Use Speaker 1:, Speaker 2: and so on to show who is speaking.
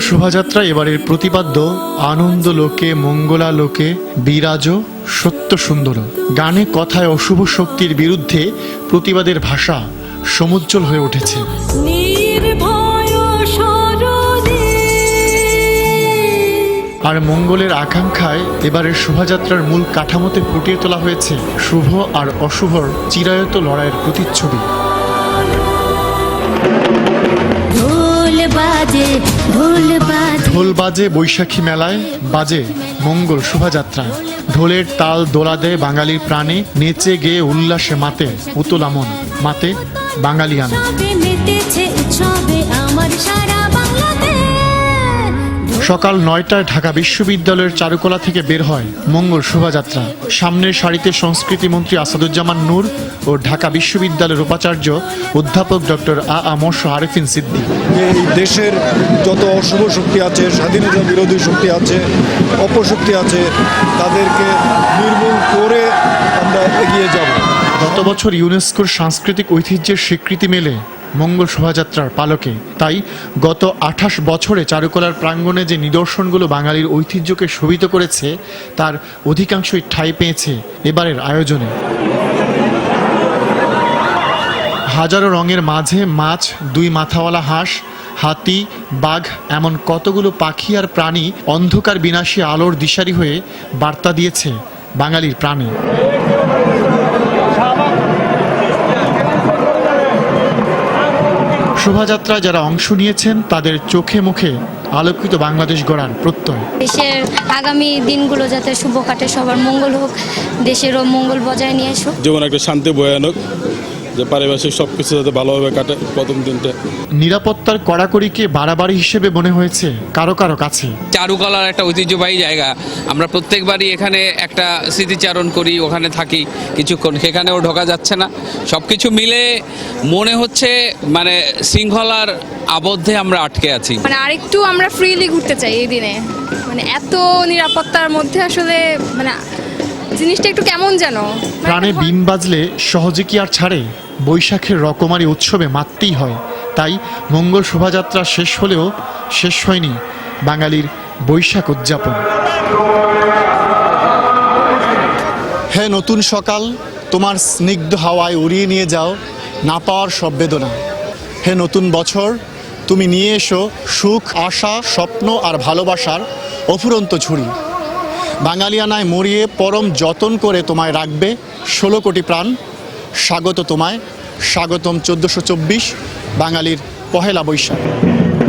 Speaker 1: শোভাযাত্রা এবারের প্রতিপাদ্য আনন্দ লোকে মঙ্গলা লোকে বিরাজ সত্য সুন্দর। গানে কথায় অশুভ শক্তির বিরুদ্ধে প্রতিবাদের ভাষা সমুজ্জ্বল হয়ে উঠেছে। আর মঙ্গলের আকাঙ্ক্ষায় এবারের শোভাযাত্রার মূল কাঠামোতে ফুটিয়ে তোলা হয়েছে শুভ আর অশুভর চিরায়ত লড়াইয়ের প্রতিচ্ছবি। ঢোল বাজে বৈশাখী মেলায়, বাজে মঙ্গল শোভাযাত্রা। ঢোলের তাল দোলা দেয় বাঙালির প্রাণে, নেচে গেয়ে উল্লাসে মাতে উতলা মন, মাতে বাঙালিয়ানা। সকাল 9টায় ঢাকা বিশ্ববিদ্যালয়ের চারুকলা থেকে বের হয় মঙ্গল শোভাযাত্রা। সামনের সারিতে সংস্কৃতি মন্ত্রী আসাদুজ্জামান নূর ও ঢাকা বিশ্ববিদ্যালয়ের উপাচার্য অধ্যাপক ডক্টর আরেফিন সিদ্দিক।
Speaker 2: এই দেশের যত অশুভ শক্তি আছে, স্বাধীনতা বিরোধী শক্তি আছে, অপশক্তি আছে, তাদেরকে নির্মূল করে আমরা এগিয়ে যাব।
Speaker 1: গত বছর ইউনেস্কোর সাংস্কৃতিক ঐতিহ্যের স্বীকৃতি মেলে মঙ্গল শোভাযাত্রার পালকে। তাই গত 28 বছরে চারুকলার প্রাঙ্গণে যে নিদর্শনগুলো বাঙালির ঐতিহ্যকে শোভিত করেছে তার অধিকাংশই ঠাঁই পেয়েছে এবারের আয়োজনে। হাজারো রঙের মাঝে মাছ, 2 মাথাওয়ালা হাঁস, হাতি, বাঘ, এমন কতগুলো পাখি আর প্রাণী অন্ধকার বিনাশী আলোর দিশারি হয়ে বার্তা দিয়েছে বাঙালির প্রাণে। শোভাযাত্রায় যারা অংশ নিয়েছেন তাদের চোখে মুখে আলোকিত বাংলাদেশ গড়ার প্রত্যয়।
Speaker 3: দেশের আগামী দিনগুলো যাতে শুভ কাটে, সবার মঙ্গল হোক, দেশেরও মঙ্গল বজায় নিয়ে আসুক।
Speaker 4: জীবন একটা শান্তি বয়ে আনুক, যে পারিপার্শ্বিক সবকিছু যাতে ভালোভাবে কাটে প্রথম দিনটা।
Speaker 1: নিরাপত্তার কড়াকড়িকে বাড়াবাড়ি হিসেবে মনে হয়েছে কারো কারো কাছে।
Speaker 5: চারুকলার একটা ঐতিহ্যবাহী জায়গা, আমরা প্রত্যেকবারই এখানে একটা স্মৃতিচারণ করি, ওখানে থাকি কিছুক্ষণ, সেখানেও ঢোকা যাচ্ছে না। সব কিছু মিলে মনে হচ্ছে মানে শৃঙ্খলার আবদ্ধে আমরা আটকে আছি।
Speaker 6: মানে আরেকটু আমরা ফ্রিলি ঘুরতে চাই এই দিনে, মানে এত নিরাপত্তার মধ্যে আসলে মানে জিনিসটা একটু কেমন যেন।
Speaker 1: প্রাণে বিন বাজলে সহজে কি আর ছাড়ে? বৈশাখের রকমারি উৎসবে মাততেই হয়। তাই মঙ্গল শোভাযাত্রা শেষ হলেও শেষ হয়নি বাঙালির বৈশাখ উদযাপন। হে নতুন সকাল, তোমার স্নিগ্ধ হাওয়ায় উড়িয়ে নিয়ে যাও না পাওয়ার সব বেদনা। হে নতুন বছর, তুমি নিয়ে এসো সুখ, আশা, স্বপ্ন আর ভালোবাসার অফুরন্ত ঝুড়ি। বাঙালিয়ানায় মরিয়ে পরম যতন করে তোমায় রাখবে 16 কোটি প্রাণ। স্বাগত তোমায়, স্বাগতম 1424 বাঙালির পহেলা বৈশাখ।